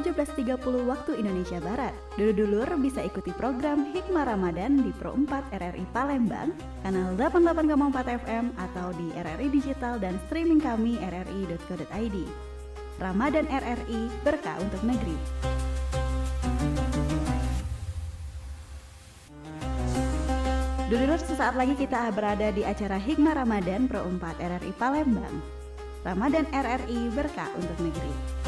17.30 waktu Indonesia Barat. Dulur-dulur bisa ikuti program Hikmah Ramadan di Pro 4 RRI Palembang, kanal 88,4 FM atau di RRI Digital dan streaming kami rri.co.id. Ramadan RRI, berkah untuk negeri. Dulur, sesaat lagi kita berada di acara Hikmah Ramadan Pro 4 RRI Palembang. Ramadan RRI, berkah untuk negeri.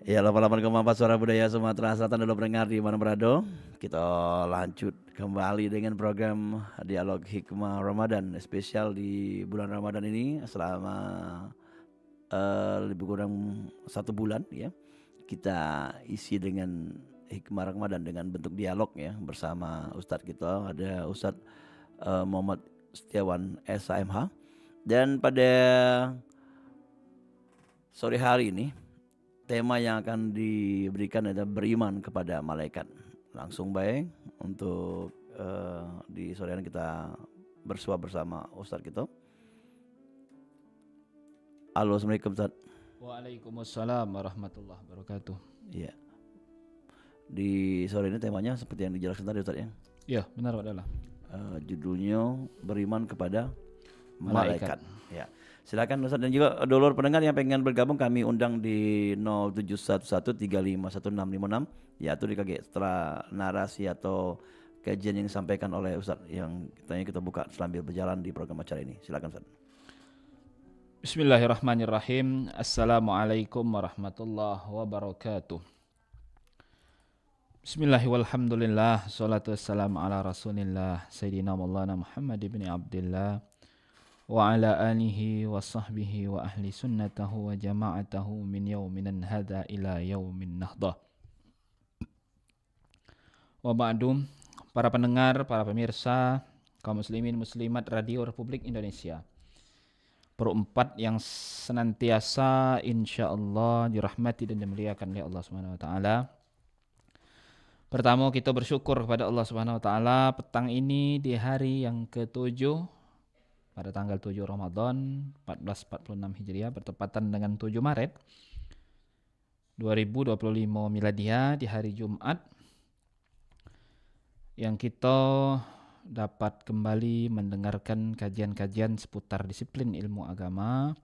Ya, 88,4 Suara Budaya Sumatera Selatan dulu pendengar di mana berada. Kita lanjut kembali dengan program Dialog Hikmah Ramadan spesial di bulan Ramadan ini selama lebih kurang 1 bulan ya. Kita isi dengan Hikmah Ramadan dengan bentuk dialog ya bersama Ustadz kita, ada Ustadz Muhammad Setiawan SHMH. Dan pada sore hari ini tema yang akan diberikan adalah beriman kepada malaikat. Langsung baik untuk di sore hari kita bersua bersama Ustadz kita. Halo, Assalamualaikum Ustadz. Waalaikumsalam warahmatullahi wabarakatuh. Iya. Di sore ini temanya seperti yang dijelaskan tadi Ustadz ya. Ya, benar adalah. Judulnya beriman kepada malaikat. Malaikat. Ya. Silakan Ustadz, dan juga dulur pendengar yang pengen bergabung kami undang di 0711351656 yaitu dikaget setelah narasi atau kajian yang disampaikan oleh Ustadz yang kita buka sambil berjalan di program acara ini. Silakan Ustadz. Bismillahirrahmanirrahim. Assalamualaikum warahmatullahi wabarakatuh. Bismillahirrahmanirrahim. Salatu wassalamu ala rasulillah Sayyidina Maulana Muhammad ibn Abdillah wa ala alihi wa sahbihi wa ahli sunnatahu wa jama'atahu min yaumin hadha ila yaumin nahdah. Wa ba'du, para pendengar, para pemirsa, kaum muslimin muslimat Radio Republik Indonesia. Pro 4 yang senantiasa insyaallah dirahmati dan dimuliakan oleh Allah Subhanahu wa taala. Pertama, kita bersyukur kepada Allah Subhanahu wa taala petang ini di hari yang ke-7 pada tanggal 7 Ramadan 1446 Hijriah bertepatan dengan 7 Maret 2025 Miladiah di hari Jumat, yang kita dapat kembali mendengarkan kajian-kajian seputar disiplin ilmu agama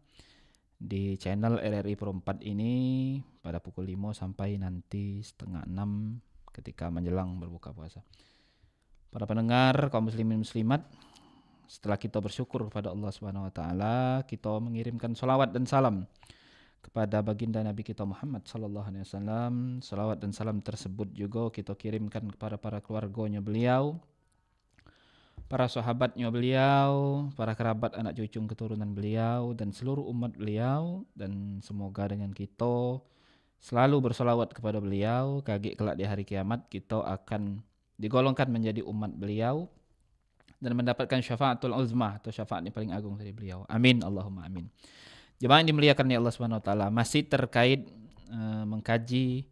di channel RRI Pro 4 ini pada pukul 5 sampai nanti setengah 6 ketika menjelang berbuka puasa. Para pendengar, kaum muslimin muslimat, setelah kita bersyukur kepada Allah Subhanahu wa taala, kita mengirimkan salawat dan salam kepada baginda Nabi kita Muhammad sallallahu alaihi wasallam. Salawat dan salam tersebut juga kita kirimkan kepada para keluarganya beliau, para sahabatnya beliau, para kerabat anak cucu keturunan beliau dan seluruh umat beliau, dan semoga dengan kita selalu bersalawat kepada beliau, kagik kelak di hari kiamat kita akan digolongkan menjadi umat beliau dan mendapatkan syafaatul uzmah atau syafaat yang paling agung dari beliau. Amin, Allahumma amin. Jemaah yang dimuliakan oleh Allah Subhanahu wa taala, masih terkait mengkaji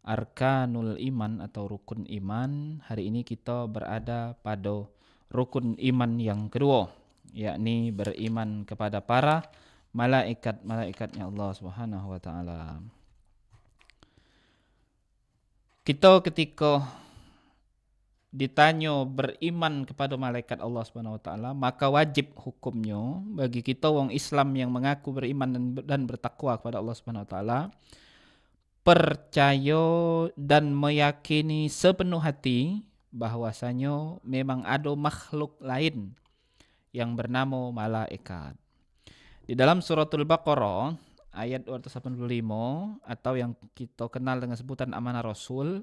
arkanul iman atau rukun iman. Hari ini kita berada pada rukun iman yang kedua, yakni beriman kepada para malaikat-malaikatnya Allah Subhanahu wa taala. Kita ketika ditanyo beriman kepada malaikat Allah Subhanahu wa taala, maka wajib hukumnya bagi kita wong Islam yang mengaku beriman dan bertakwa kepada Allah Subhanahu wa taala percaya dan meyakini sepenuh hati bahwasanya memang ada makhluk lain yang bernama malaikat. Di dalam suratul Baqarah ayat 285 atau yang kita kenal dengan sebutan amanah Rasul,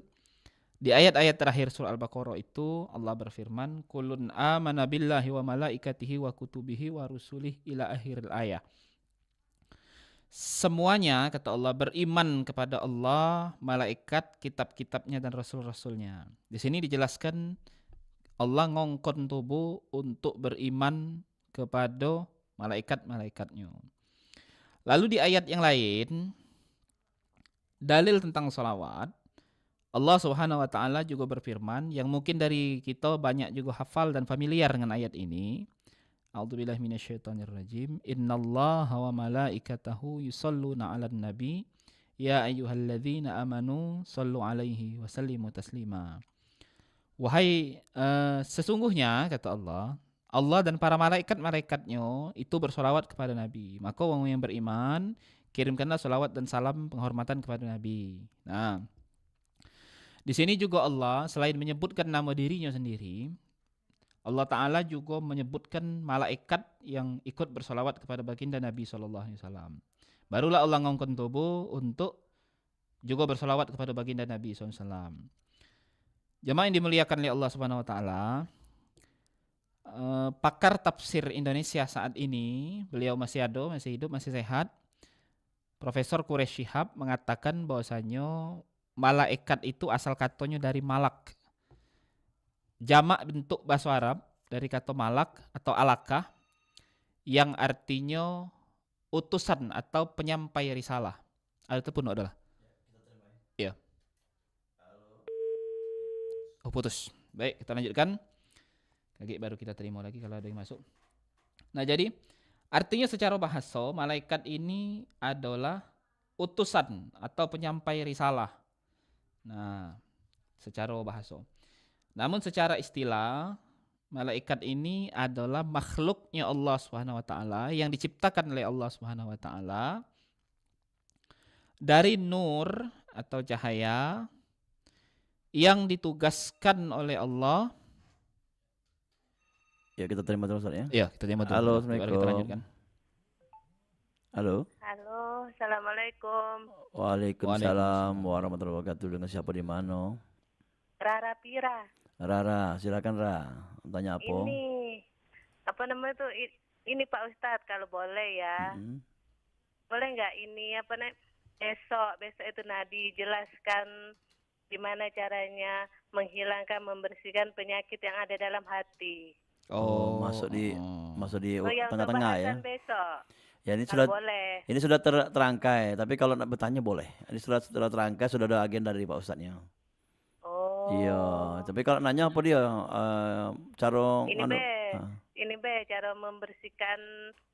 di ayat-ayat terakhir surah Al-Baqarah itu Allah berfirman, "Kullun amana billahi wa malaikatihi wa kutubihi wa rusulihi ila akhiril ayat." Semuanya kata Allah beriman kepada Allah, malaikat, kitab-kitabnya dan rasul-rasulnya. Di sini dijelaskan Allah ngongkon tubuh untuk beriman kepada malaikat-malaikatnya. Lalu di ayat yang lain dalil tentang salawat, Allah Subhanahu wa taala juga berfirman yang mungkin dari kita banyak juga hafal dan familiar dengan ayat ini. A'udzubillahi minasyaitonirrajim. Innallaha wa malaikatahu yusholluna 'alan nabi ya ayyuhalladzina amanu shallu 'alaihi wa sallimu taslima. Wahai sesungguhnya kata Allah, Allah dan para malaikat-malaikatnya itu bersolawat kepada Nabi. Maka orang yang beriman kirimkanlah solawat dan salam penghormatan kepada Nabi. Nah, di sini juga Allah selain menyebutkan nama dirinya sendiri, Allah Ta'ala juga menyebutkan malaikat yang ikut bersolawat kepada baginda Nabi SAW. Barulah Allah ngongkon tubuh untuk juga bersolawat kepada baginda Nabi SAW. Jemaah yang dimuliakan oleh Allah Subhanahu Wa Ta'ala, pakar tafsir Indonesia saat ini, beliau masih ada, masih hidup, masih sehat, Profesor Quraish Shihab mengatakan bahwasanya malaikat itu asal katanya dari malak. Jamak bentuk bahasa Arab dari kata malak atau alakah yang artinya utusan atau penyampai risalah. Itu pun adalah. Iya. Oh putus. Baik, kita lanjutkan. Kaki baru kita terima lagi kalau ada yang masuk. Nah jadi artinya secara bahasa malaikat ini adalah utusan atau penyampai risalah. Nah secara bahasa. Namun secara istilah malaikat ini adalah makhluknya Allah Subhanahu wa taala yang diciptakan oleh Allah Subhanahu wa taala dari nur atau cahaya yang ditugaskan oleh Allah. Ya kita terima dulu Ustaz ya. Iya, kita terima dulu. Halo, Baru Assalamualaikum. kita lanjutkan. Halo. Halo, assalamualaikum. Waalaikumsalam warahmatullahi wabarakatuh. Dengan siapa di mana? Rara Pira. Rara, silakan Ra. Tanya apa? Ini apa namanya tuh? Ini Pak Ustadz kalau boleh ya, Mm-mm. boleh nggak ini apa namanya? Besok itu Nadi jelaskan gimana caranya menghilangkan, membersihkan penyakit yang ada dalam hati. Oh, masuk di yang tengah-tengah ya. pembahasan besok. Ya ini Kalau sudah boleh. ini sudah terangkai, tapi kalau nak bertanya boleh. Ini sudah terangkai, sudah ada agenda dari Pak Ustadznya. Oh. Iya, tapi kalau nanya apa dia cara Ini be cara membersihkan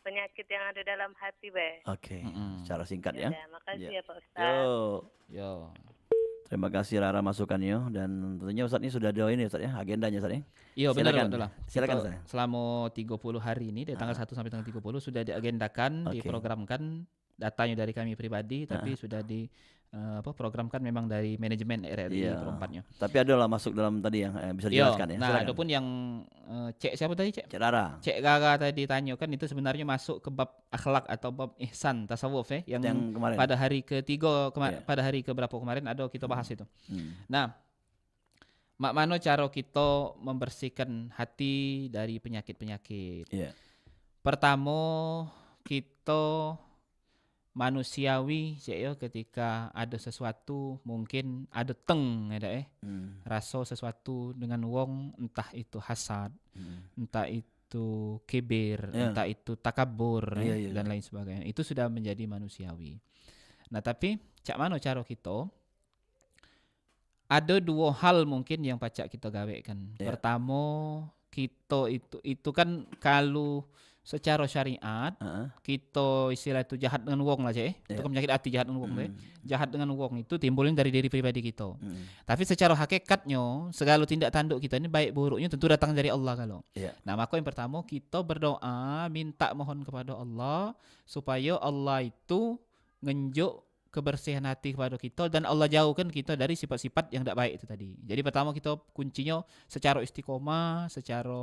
penyakit yang ada dalam hati be. Oke, secara singkat ya. Ya, makasih Ya. ya Pak Ustadz. Yo. Terima kasih Rara masukannya dan tentunya Ustadz ini sudah ada ini Ustadz ya, agendanya Ustadz ya. Iya benar Silakan. betul lah. Silakan Kita Ustadz. selama 30 hari ini dari tanggal 1 sampai tanggal 30 sudah diagendakan, Oke. diprogramkan datanya dari kami pribadi tapi sudah programkan memang dari manajemen RRI Iya. perempatnya. Tapi ada lah masuk dalam tadi yang bisa Iya. dijelaskan ya. Nah, Silakan. adapun yang Cek siapa tadi Cek? Cik Rara. Cek Gaga tadi tanya kan itu sebenarnya masuk ke bab akhlak atau bab ihsan tasawuf ya yang Kemarin. pada hari ketiga Iya. pada hari keberapa kemarin ada kita bahas itu. Hmm. Nah, mak mano cara kita membersihkan hati dari penyakit-penyakit. Iya. Pertama, kita manusiawi ya ketika ada sesuatu mungkin ada rasa sesuatu dengan wong, entah itu hasad, entah itu kibir, Ya. entah itu takabur Iya. dan lain sebagainya. Itu sudah menjadi manusiawi. Nah, tapi cak mana cara kita? Ada dua hal mungkin yang pacak kita gawe kan. Ya. Pertama, kita itu kan kalau secara syariat kita istilah itu jahat dengan wong lah cek. Itu kan penyakit hati jahat dengan wong deh. Jahat dengan wong itu timbulnya dari diri pribadi kita. Tapi secara hakikatnya segala tindak tanduk kita ini baik buruknya tentu datang dari Allah kalau. Nah, maka yang pertama kita berdoa minta mohon kepada Allah supaya Allah itu ngenjuk kebersihan hati kepada kita dan Allah jauhkan kita dari sifat-sifat yang tidak baik itu tadi. Jadi pertama kita kuncinya secara istiqomah, secara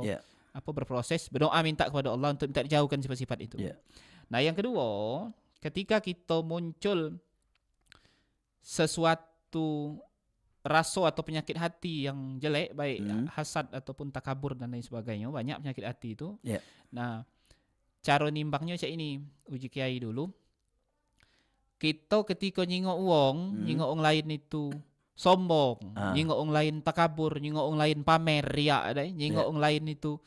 berproses berdoa minta kepada Allah untuk minta dijauhkan sifat-sifat itu. Nah, yang kedua, ketika kita muncul sesuatu rasa atau penyakit hati yang jelek, baik hasad ataupun takabur dan lain sebagainya, banyak penyakit hati itu. Nah, cara nimbangnya macam ini, uji kiai dulu. Kita ketika nyingok wong, nyingok wong lain itu sombong, nyingok wong lain takabur, nyingok wong lain pamer, riak, nyingok wong lain itu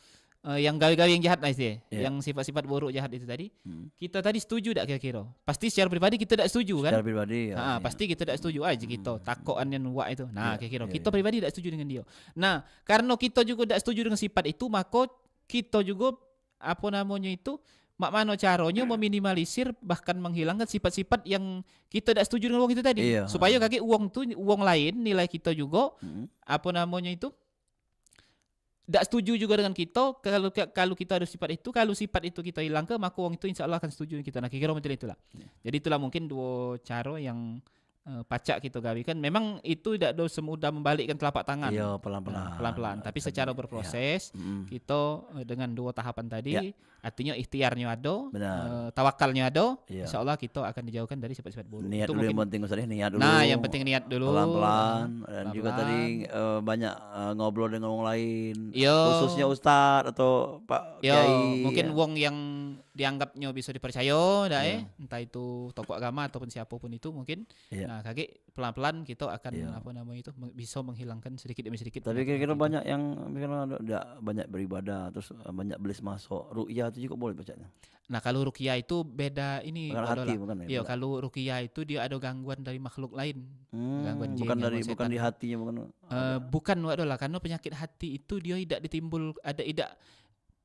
yang gawe-gawe yang jahat lah sih, yang sifat-sifat buruk jahat itu tadi. Kita tadi setuju tak kira-kira? Pasti secara pribadi kita tak setuju kan? Secara pribadi pasti kita tak setuju aja kita takokan yang wak itu. Nah, kira-kira kita pribadi tak setuju dengan dia. Nah, karena kita juga tak setuju dengan sifat itu, maka kita juga mak mano caranya meminimalisir bahkan menghilangkan sifat-sifat yang kita tak setuju dengan wong itu tadi. Supaya kaki wong lain nilai kita juga tak setuju juga dengan kita. Kalau kita ada sifat itu, kalau sifat itu kita hilangkan, maka wong itu insya Allah akan setuju dengan kita. Nah, kira-kira macam itulah. Jadi itulah mungkin dua cara yang pacak kita gawikan. Memang itu tidak semudah membalikkan telapak tangan. Pelan-pelan. Tapi secara berproses kita dengan dua tahapan tadi, artinya ikhtiarnya ada, tawakalnya ada, insya Allah kita akan dijauhkan dari sifat-sifat buruk. Niat itu dulu mungkin yang penting Ustaz, niat dulu. Nah, yang penting niat dulu. Pelan-pelan. Dan Pelan-pelan. juga tadi banyak ngobrol dengan orang lain. Yo. Khususnya Ustadz atau Pak Yo, Kiai. mungkin wong yang dianggapnya bisa dipercaya, entah itu tokoh agama ataupun siapapun itu mungkin. Nah, kaki pelan-pelan kita akan bisa menghilangkan sedikit demi sedikit. Tapi kira-kira banyak yang tidak banyak beribadah, terus banyak belis masuk ruqyah itu juga boleh bacanya. Nah, kalau ruqyah itu beda ini. Hati, bukan ya? Iya, kalau ruqyah itu dia ada gangguan dari makhluk lain. Gangguan jin, bukan di hatinya, bukan wadolah, karena penyakit hati itu dia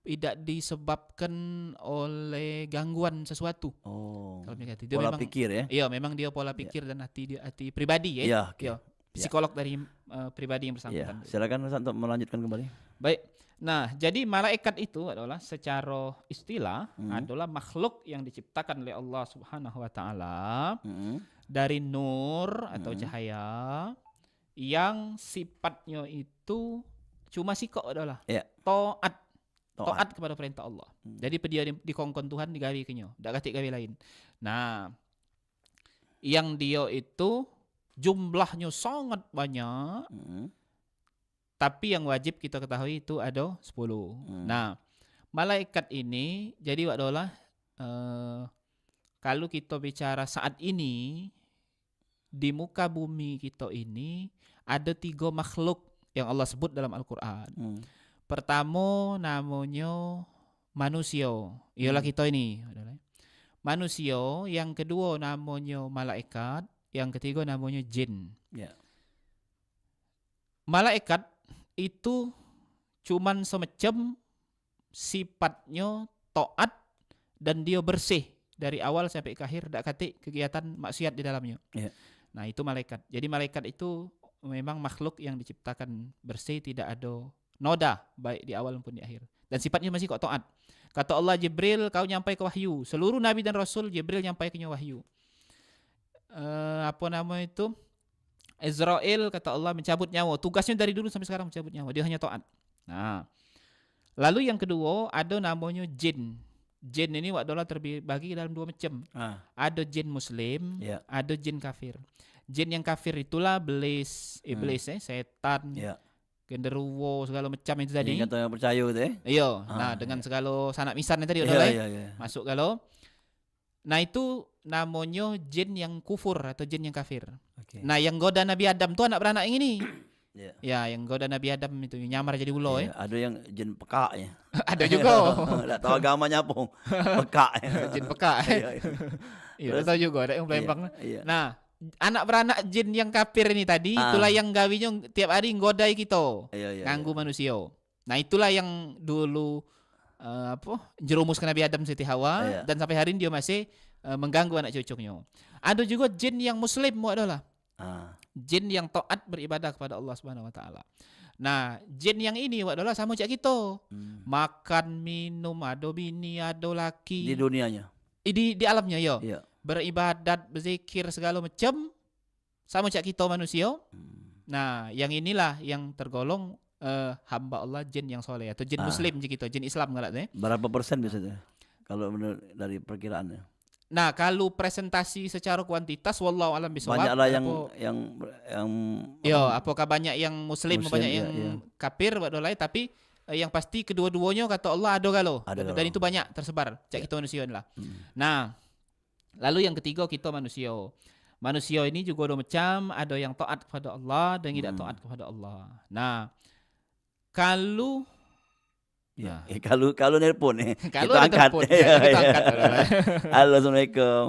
tidak disebabkan oleh gangguan sesuatu. Kalau penyakit hati, pola pikir ya. Iya, memang dia pola pikir dan hati pribadi ya. Iya. Psikolog dari pribadi yang bersangkutan. Silakan Ustaz untuk melanjutkan kembali. Baik. Nah, jadi malaikat itu adalah secara istilah adalah makhluk yang diciptakan oleh Allah Subhanahu wa taala dari nur atau cahaya yang sifatnya itu cuma sikok adalah taat kepada perintah Allah. Jadi dia dikongkon Tuhan digawi kenyo, dak katik gawe lain. Nah, yang dia itu jumlahnya sangat banyak. Tapi yang wajib kita ketahui itu ada 10. Nah, malaikat ini jadi adalah kalau kita bicara saat ini di muka bumi kita ini ada 3 makhluk yang Allah sebut dalam Al-Qur'an. Pertama namanya manusia, ialah kita ini adalah manusia. Yang kedua namanya malaikat, yang ketiga namanya jin. Malaikat itu cuman semacam sifatnya taat dan dia bersih dari awal sampai ke akhir, tak katik kegiatan maksiat di dalamnya. Nah, itu malaikat. Jadi malaikat itu memang makhluk yang diciptakan bersih, tidak ada noda baik di awal maupun di akhir. Dan sifatnya masih kok taat. Kata Allah, Jibril kau nyampai ke wahyu. Seluruh nabi dan rasul Jibril nyampai ke wahyu. Israel kata Allah mencabut nyawa. Tugasnya dari dulu sampai sekarang mencabut nyawa. Dia hanya taat. Nah, lalu yang kedua ada namanya jin. Jin ini adalah terbagi dalam 2 macam. Ada jin muslim, ada jin kafir. Jin yang kafir itulah iblis, setan, genderuwo, segala macam itu tadi. Yang kata percaya itu Iya. Nah, dengan segala sanak misan tadi masuk kalau. Nah, itu namanya jin yang kufur atau jin yang kafir. Nah, yang goda Nabi Adam tuh anak beranak yang ini. Ya, yang goda Nabi Adam itu nyamar jadi ulo Ada yang jin peka ya. Ada juga. Enggak tahu agamanya apa. Peka. Jin peka. Iya, tahu juga ada yang pelempang. Nah, anak beranak jin yang kafir ini tadi itulah yang gawinya tiap hari nggodai kita. Ganggu manusia. Nah, itulah yang dulu jerumuskan Nabi Adam Siti Hawa Iya. dan sampai hari ini dia masih mengganggu anak cucunya. Ada juga jin yang muslim adalah jin yang taat beribadah kepada Allah Subhanahu wa taala. Nah, jin yang ini adalah sama cak kita. Makan, minum, ada bini, ada laki. Di dunianya. Di alamnya ya. Iya. Beribadat, berzikir segala macam sama cak kita manusia. Nah, yang inilah yang tergolong hamba Allah jin yang soleh atau jin muslim kita, jin Islam nggak Berapa persen biasanya? Kalau menurut dari perkiraannya? Nah, kalau presentasi secara kuantitas wallahu alam bisawab. Banyaklah yang yo, apakah banyak yang muslim, banyak iya, yang iya. kafir badolai, tapi yang pasti kedua-duanya kata Allah ada galo. Ada Dan galo. itu banyak tersebar. Cak kita manusia lah. Nah, lalu yang ketiga kita manusia. Manusia ini juga ada macam, ada yang taat kepada Allah dan tidak taat kepada Allah. Nah, kalau Ya, kalau nelpon kalau kita ada angkat. telepon, Iya, kita iya. angkat. Badolai. Halo, Assalamualaikum.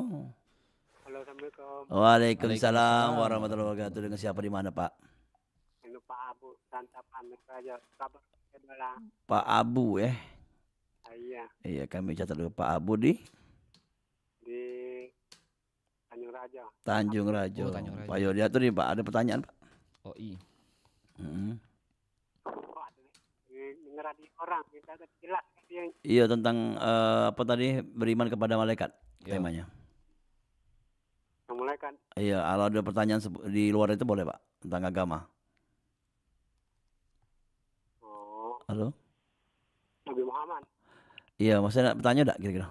Halo, Assalamualaikum. Waalaikumsalam warahmatullahi wabarakatuh. Dengan siapa di mana, Pak? Ini Pak Abu Santapan Raja. Kabar adalah Pak Abu saya Iya, kami catat dulu Pak Abu di di Tanjung Raja. Tanjung Raja. Oh, Tanjung Raja. Pak Yodi tuh nih, Pak, ada pertanyaan, Pak? Oh, iya. Oh, ada ngeradi orang kita ada jelas yang Iya, tentang apa tadi, beriman kepada malaikat Iya. temanya. mulai kan Iya, kalau ada pertanyaan di luar itu boleh, Pak, tentang agama. Halo? Nabi Muhammad. Iya, maksudnya bertanya enggak kira-kira?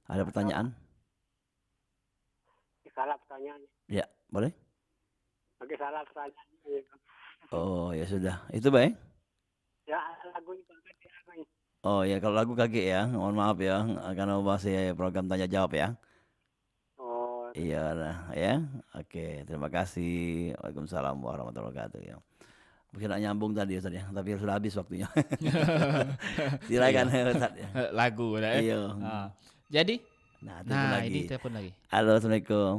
Ada pertanyaan? Salah pertanyaannya. Ya, boleh? Oke, salah pertanyaannya. Oh, ya sudah. Itu baik. Ya, lagunya ganti lagunya. Oh ya, kalau lagu kaget ya, mohon maaf ya, karena masih program tanya jawab ya. Oh, Iya lah ya. Oke, terima kasih. Waalaikumsalam warahmatullahi wabarakatuh ya. Mungkin nak nyambung tadi Ustaz ya, tapi sudah habis waktunya. Silakan Ustaz ya. Lagu dah. Iya. Jadi, telepon lagi. ini telepon lagi. Halo, Assalamualaikum.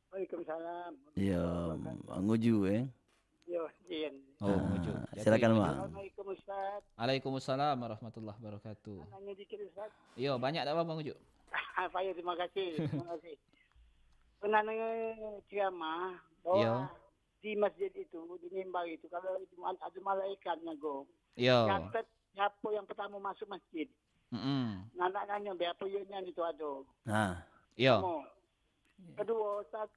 Waalaikumsalam. Iya, Nguju ya. Yo, Jin. Oh, Nguju. Silakan, Mak. Assalamualaikum Ustaz. Waalaikumsalam warahmatullahi wabarakatuh. Nanya dikit Ustaz. Yo, banyak tak apa Bang Uju? Saya terima kasih. Terima kasih. Pernah ceramah bahwa Iya. di masjid itu, di mimbar itu, kalau ada malaikatnya go, Yo. catat siapa yang pertama masuk masjid. Anak nanya berapa unitnya itu ada. Nah, Yo. Kamu. Kedua, Ustaz,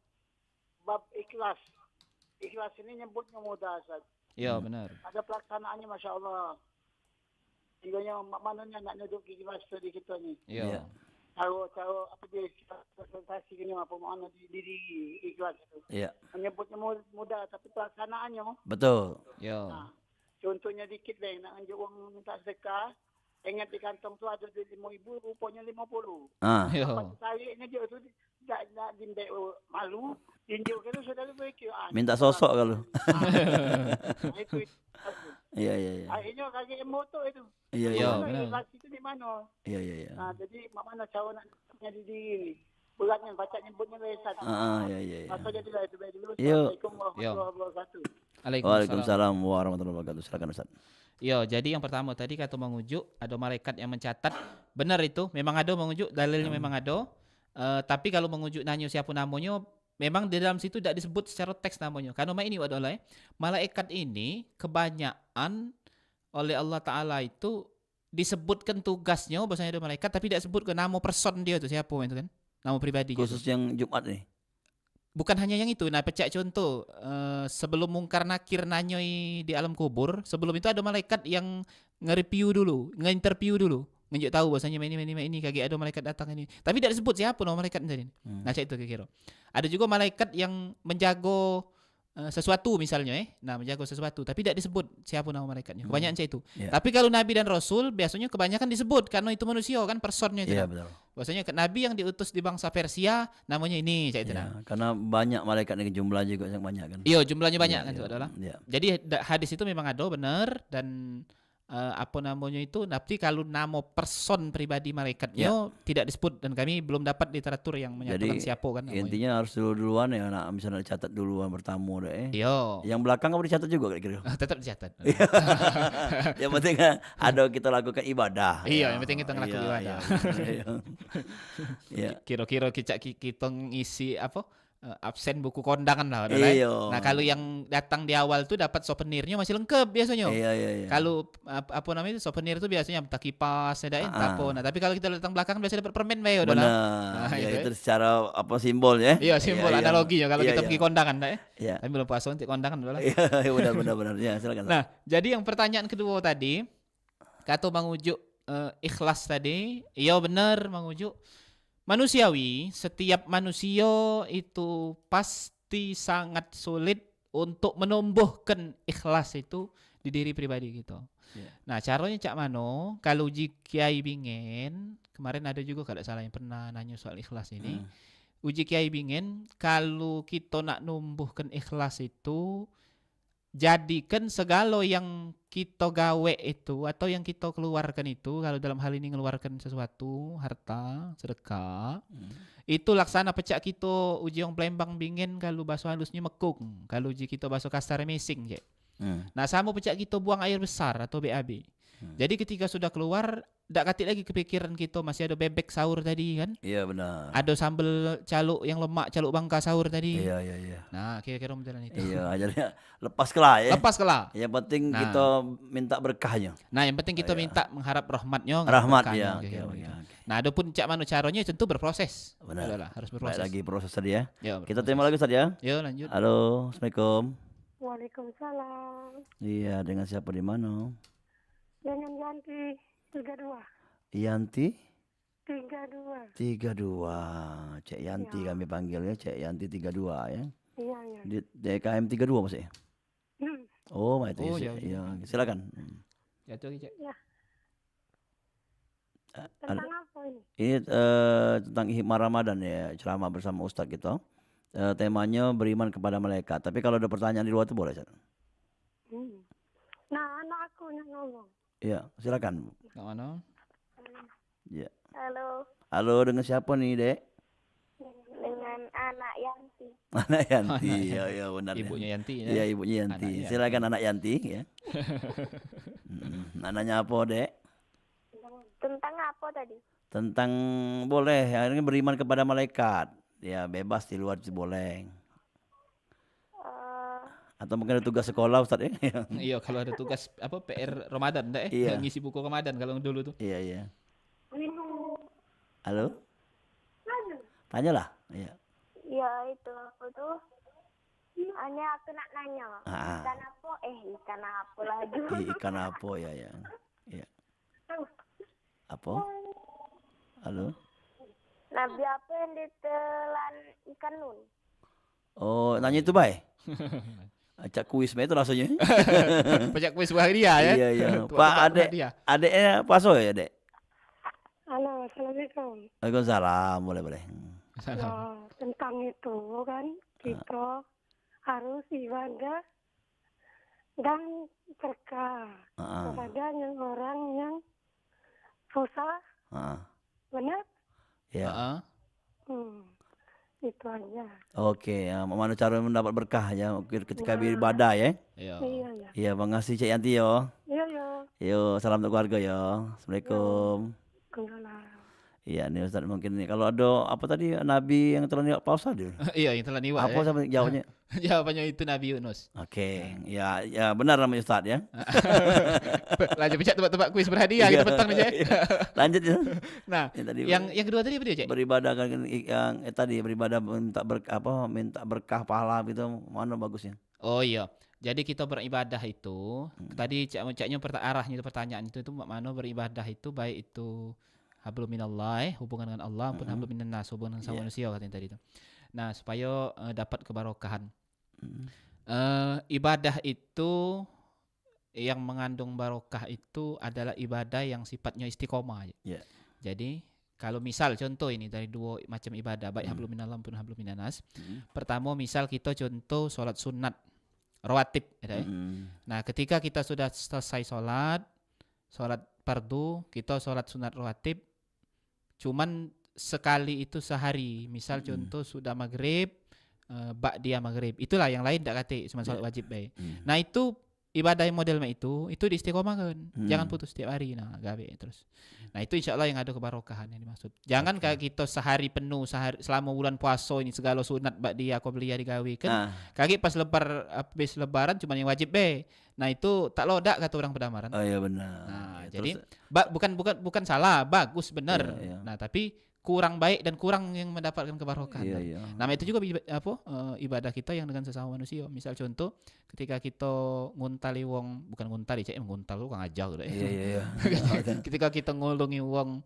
bab ikhlas. Ikhlas ini nyebutnya mudah, Ustaz. Yo, benar. Ada pelaksanaannya, Masya Allah. Tinggalnya mananya nak duduk ikhlas tadi kita ni. Yo. Iya. Cara apa dia presentasi gini apa mana diri ikhlas itu. Iya, Menyebutnya mudah tapi pelaksanaannya. betul. Yo. Nah, contohnya dikit lah, nak anjuk orang minta sedekah. Ingat di kantong tu ada duit 5,000, rupanya 50. Ah, Lepas Yo. tariknya dia tu tak dimbek malu. Tinjuk kan saudara berikir. minta sosok kalau. Itu. Iya, iya, iya. Akhirnya kaget motor itu. Iya, Yo, iya. benar. Ikhlas itu di mana? Iya, iya, iya. Nah, jadi mak mana cara nak jadi diri ni? Beratnya baca nyebutnya lesan. Iya, iya, iya. Masa jadi lah itu baik dulu. Yo. Assalamualaikum warahmatullahi wabarakatuh. Waalaikumsalam warahmatullahi wabarakatuh. Silakan Ustaz. Yo, jadi yang pertama tadi kata Bang Uju, ada malaikat yang mencatat. Benar itu, memang ada Bang Uju, dalilnya memang ada. Tapi kalau Bang Uju nanya siapa namanya, memang di dalam situ tidak disebut secara teks namanya. Karena ini adalah malaikat ini kebanyakan oleh Allah Ta'ala itu disebutkan tugasnya bahasanya ada malaikat, tapi tidak sebut ke nama person dia itu siapa itu kan, nama pribadi dia Khusus tu. yang Jumat nih. Bukan hanya yang itu. Nah, pecah contoh, sebelum Mungkar Nakir nanyoi di alam kubur, sebelum itu ada malaikat yang nge-review dulu, nge-interview dulu, nunjuk tahu bahasanya ini kagak ada malaikat datang ini, tapi tidak disebut siapa nama malaikat tadi. Nah, cak itu kira-kira ada juga malaikat yang menjaga sesuatu misalnya nah menjaga sesuatu tapi tidak disebut siapa nama malaikatnya, kebanyakan cak itu. Iya. Tapi kalau nabi dan rasul biasanya kebanyakan disebut karena itu manusia kan, personnya itu. Iya, betul. Bahasanya nabi yang diutus di bangsa Persia namanya ini cak itu. Iya, karena banyak malaikat nih, jumlah juga yang banyak kan. Iya, jumlahnya banyak Iya, kan itu iya. adalah. Iya. Jadi hadis itu memang ada benar dan apa namanya itu, nanti kalau nama person pribadi malaikatnya tidak disebut dan kami belum dapat literatur yang menyatakan Jadi siapa kan namanya. intinya harus duluan ya, nak misalnya dicatat duluan bertamu deh. Iya. Yang belakang kamu dicatat juga kira-kira. Tetap dicatat. Yang penting ada kita lakukan ibadah. Iya, yang penting kita ngelakuin ibadah. Iya. Kira-kira kita ngisi apa? Absen buku kondangan lah. Iya. Nah kalau yang datang di awal tuh dapat souvenirnya masih lengkap biasanya. Iya. Kalau apa namanya itu souvenir itu biasanya entah kipas, ada apa. Nah tapi kalau kita datang belakang biasanya dapat permen bae udah lah. Benar. Nah, Ya, itu itu secara apa simbol ya. Iya simbol analoginya kalau kita pergi kondangan dah ya. Iya. Tapi belum puasa untuk kondangan udah lah. Iya, benar. Ya, silakan. Nah jadi yang pertanyaan kedua tadi kata Bang Ujuk ikhlas tadi, iya benar Bang Ujuk. Manusiawi, setiap manusia itu pasti sangat sulit untuk menumbuhkan ikhlas itu di diri pribadi gitu. Yeah. Nah, caranya cak mano? Kalau Kiai Bingen, kemarin ada juga kalau salah yang pernah nanya soal ikhlas ini. Uji Kiai Bingen, kalau kita nak numbuhkan ikhlas itu, jadikan segala yang kita gawe itu atau yang kita keluarkan itu, kalau dalam hal ini mengeluarkan sesuatu, harta, sedekah, itu laksana pecak kita uji yang Palembang Bingen kalau bahasa halusnya mekung, kalau uji kita bahasa kasar mesing je. Nah sama pecak kita buang air besar atau BAB. Jadi ketika sudah keluar, tak katik lagi kepikiran kita masih ada bebek sahur tadi kan? Iya benar. Ada sambal caluk yang lemak, caluk bangka sahur tadi. Iya. Nah kira-kira modelan itu. Iya, ajarnya lepas kelah ya. Lepas kelah. Yang penting kita minta berkahnya. Nah yang penting kita minta mengharap rahmatnya. Rahmat berkahnya, ya. gitu. Nah adapun cak mano caranya tentu berproses. Benar. Adalah, harus Baik berproses. lagi proses tadi ya. Ya, Kita berproses. terima lagi Ustaz ya. Yo lanjut. Halo, Assalamualaikum. Waalaikumsalam. Iya, dengan siapa di mana? Dengan Yanti 32. Yanti 32. 32. Cek Yanti kami panggilnya, Cek Yanti 32 ya. Iya. Di DKM 32 maksudnya. Oh, itu Oh, ya. iya. Silakan. Jatuh lagi cak. Tentang apa ini? Ini tentang hikmah Ramadan ya, ceramah bersama Ustadz kita. Temanya beriman kepada malaikat. Tapi kalau ada pertanyaan di luar itu boleh, Ustaz. Nah, anak aku yang ngomong. Iya, silakan. Nggak mana? Ya. Halo, Halo, dengan siapa nih, Dek? dengan anak Yanti. Anak Yanti. Ya, benar. Ibunya Yanti ya. Iya, ibunya Yanti. Anaknya. Silakan anak Yanti ya. Anaknya apa, Dek? Tentang apa tadi? Tentang boleh, akhirnya beriman kepada malaikat. Ya, bebas di luar itu boleh. Atau mungkin ada tugas sekolah, Ustaz ya. Iya kalau ada tugas apa PR Ramadan enggak Iya. ngisi buku Ramadan kalau dulu tuh. Iya. Halo? Tanyalah. Iya. Ya itu aku tuh hanya aku nak nanya Ah. ikan apa ikan apa lagi Ikan apa ya. Iya. Apa? Halo? nabi apa yang ditelan ikan nun Oh, nanya itu, Bay? Acak kuis itu rasanya. Pajak kuis bahagia ya. Iya. Tebak-tebak Pak, hadiah. adeknya paso ya, Dek? Halo, Assalamualaikum. Waalaikumsalam, boleh. Salam. Ya, tentang itu kan kita harus ibadah dan berkah kepada yang orang yang susah, benar? Ya. Heeh. Itu aja. Oke, ya, mana cara mendapat berkah ya ketika beribadah ya? Iya. Iya. Iya, makasih Cik Yanti yo. Iya. Yo, salam untuk keluarga yo. Assalamualaikum. Kenalan. Iya, nih Ustaz mungkin nih kalau ada apa tadi Nabi yang telah niwak pausa dia. Iya yang telah niwak. Apa sama jawabnya? Jawabannya itu Nabi Yunus. Oke, ya benar namanya Ustaz ya. Lanjut pecah tebak-tebak kuis berhadiah gitu petang aja. Lanjut ya. Nah, yang kedua tadi apa dia, Cek? Beribadah kan yang tadi beribadah minta berkah pahala gitu mana bagusnya? Oh iya. Jadi kita beribadah itu tadi caknya arahnya itu pertanyaan itu mana beribadah itu baik itu hablum minallah hubungan dengan Allah maupun hablum minan nas hubungan sama manusia katanya tadi itu. Nah, supaya dapat kebarokahan. Ibadah itu yang mengandung barokah itu adalah ibadah yang sifatnya istiqomah. Yeah. Jadi kalau misal contoh ini dari dua macam ibadah baik hablum minallah maupun hablum minan nas. Pertama misal kita contoh sholat sunat rawatib gitu ya. Nah, ketika kita sudah selesai sholat sholat fardu, kita sholat sunat rawatib cuman sekali itu sehari. Misal contoh sudah maghrib, ba'diyah maghrib. Itulah yang lain tak kate, cuma sholat wajib baik. Nah itu ibadah yang model itu diistiqomahkan. Jangan putus setiap hari. Nah, gawe terus. Nah, itu insya Allah yang ada kebarokahan yang dimaksud. Jangan kayak kita sehari penuh selama bulan puasa ini segala sunat ba'diyah qobliyah digawe kan. Kaki pas habis lebaran cuma yang wajib be. Nah, itu tak lodak kata orang Pedamaran. Oh iya benar. Nah, Ya, jadi terus, bukan salah, bagus benar. Iya. Nah, tapi kurang baik dan kurang yang mendapatkan kebarokahan. Iya. Nah, itu juga ibadah kita yang dengan sesama manusia. Misal contoh ketika kita nguntali wong, bukan nguntali, nguntal lu kan aja udah. Iya. Ketika kita ngulungi wong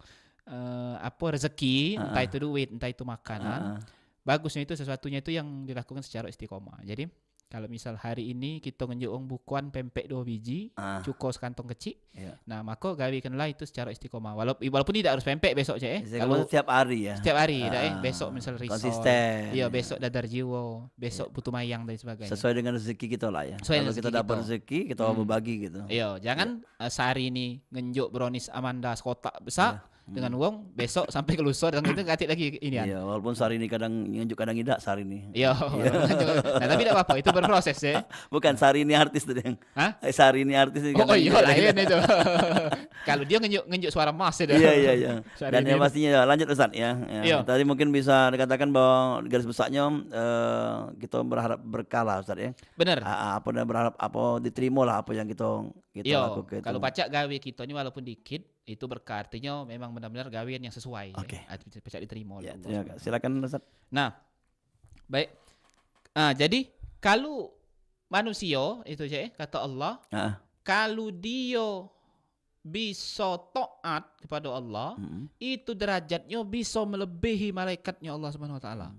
rezeki, entah itu duit, entah itu makanan. Bagusnya itu sesuatunya itu yang dilakukan secara istiqomah. Jadi kalau misal hari ini kita ngenjuk bukuan pempek 2 biji, cukup sekantong kecil. Iya. Nah, maka gawikanlah itu secara istiqomah. Walaupun tidak harus pempek besok Kalau setiap hari ya. Setiap hari, besok misal risol. Konsisten. Iya, besok dadar jiwo, besok putu mayang dan sebagainya. Sesuai dengan rezeki kita lah ya. Sesuai Kalau rezeki kita dapat kita. rezeki, kita berbagi gitu. Iya, jangan sehari ini ngenjuk brownies Amanda sekotak besar dengan wong, besok sampai ke lusur dan itu katik lagi ini kan. Iya, walaupun sehari ini kadang nunjuk kadang tidak sehari ini. Iya. Nah, tapi tidak apa-apa, itu berproses ya. Bukan sehari ini artis tuh yang. Hah? Sehari ini artis ini. Oh iya, lain itu. Kalau dia ngenjuk suara emas itu. Iya. Sehari Dan ini. yang pastinya lanjut Ustaz ya. Iya. Tadi mungkin bisa dikatakan bahwa garis besarnya kita berharap berkah lah Ustaz ya. Benar. Apa dan berharap apa diterima lah apa yang kita Iya, lakukan. kalau pacak gawe kita ini walaupun dikit itu berkah, artinya memang benar-benar gawean yang sesuai. Oke. Ya. Pacak diterima oleh Ya, Allah. silakan Ustaz. Nah, baik. Jadi kalau manusia itu kata Allah, kalau dia bisa taat kepada Allah, itu derajatnya bisa melebihi malaikatnya Allah Subhanahu wa taala.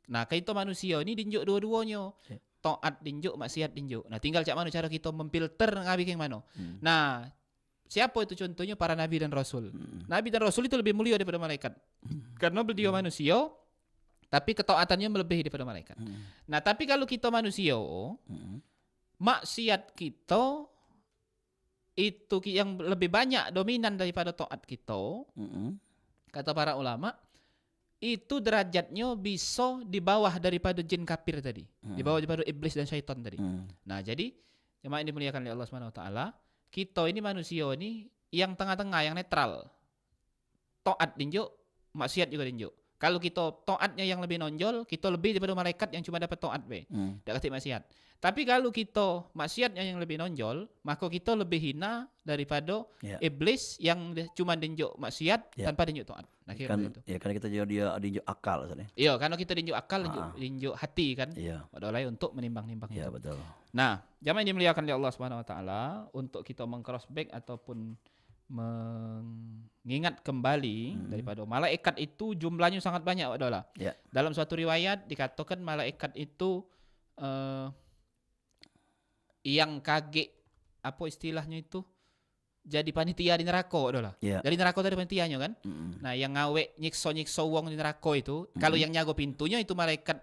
Nah, kita manusia ini dinjuk dua-duanya. Taat dinjuk, maksiat dinjuk. Nah, tinggal cak mana cara kita memfilter ngawi yang mana. Nah, siapa itu contohnya? Para nabi dan rasul. Nabi dan rasul itu lebih mulia daripada malaikat. Karena beliau manusia, tapi ketaatannya melebihi daripada malaikat. Nah, tapi kalau kita manusia, maksiat kita itu yang lebih banyak dominan daripada taat kita. Kata para ulama, itu derajatnya bisa di bawah daripada jin kafir tadi. Di bawah daripada iblis dan syaitan tadi. Nah, jadi jemaah yang dimuliakan oleh Allah Subhanahu wa taala, kita ini manusia ini yang tengah-tengah, yang netral. Taat dinjuk, maksiat juga dinjuk. Kalau kita taatnya yang lebih nonjol, kita lebih daripada malaikat yang cuma dapat taat be. Tidak kata maksiat. Tapi kalau kita maksiatnya yang lebih nonjol, maka kita lebih hina daripada iblis yang cuma dinjuk maksiat tanpa dinjuk taat. Nah, karena kita dia dinjuk akal Ustaz ya. Iya, karena kita dinjuk akal, dinjuk hati kan. Iya. Padahal untuk menimbang-nimbang Iya, itu. betul. Nah, jamaah yang dimuliakan oleh Allah Subhanahu wa taala, untuk kita meng-crossback ataupun mengingat kembali daripada malaikat itu jumlahnya sangat banyak adalah. Ya. Dalam suatu riwayat dikatakan malaikat itu yang kaget apa istilahnya itu jadi panitia di neraka adalah. Ya. Dari neraka tadi panitianya kan. Nah, yang ngawe nyiksa wong di neraka itu, kalau yang nyago pintunya itu malaikat